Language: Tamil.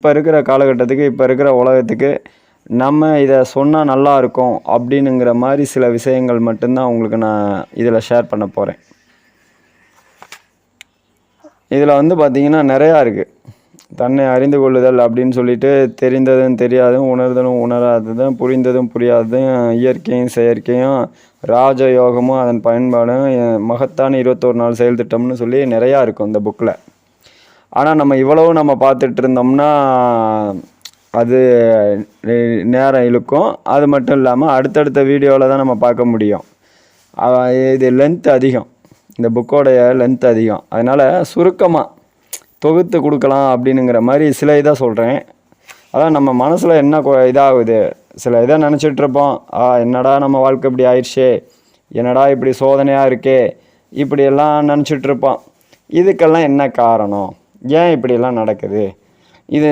இப்போ இருக்கிற காலகட்டத்துக்கு, இப்போ இருக்கிற உலகத்துக்கு நம்ம இதை சொன்னால் நல்லா இருக்கும் அப்படின்னுங்கிற மாதிரி சில விஷயங்கள் மட்டும்தான் உங்களுக்கு நான் இதில் ஷேர் பண்ண போகிறேன். இதில் வந்து பார்த்திங்கன்னா நிறையா இருக்குது. தன்னை அறிந்து கொள்ளுதல் அப்படின்னு சொல்லிட்டு, தெரிந்ததும் தெரியாதும், உணர்தலும் உணராததும், புரிந்ததும் புரியாததும், இயற்கையும் செயற்கையும், ராஜயோகமும் அதன் பயன்பாடும், மகத்தான 21 நாள் செயல் திட்டம்னு சொல்லி நிறையா இருக்கும் இந்த புக்கில். ஆனால் நம்ம இவ்வளவு நம்ம பார்த்துட்டு இருந்தோம்னா அது நேரம் இழுக்கும். அது மட்டும் இல்லாமல் அடுத்தடுத்த வீடியோவில் தான் நம்ம பார்க்க முடியும். இது லென்த் அதிகம், இந்த புக்கோடைய லென்த் அதிகம். அதனால் சுருக்கமாக தொகுத்து கொடுக்கலாம் அப்படின்னுங்கிற மாதிரி சில இதை சொல்கிறேன். அதான் நம்ம மனசில் என்ன இதாகுது, சில இதை நினச்சிட்ருப்போம். என்னடா நம்ம வாழ்க்கை இப்படி ஆயிடுச்சே, என்னடா இப்படி சோதனையாக இருக்கே, இப்படியெல்லாம் நினச்சிட்ருப்போம். இதுக்கெல்லாம் என்ன காரணம், ஏன் இப்படியெல்லாம் நடக்குது, இது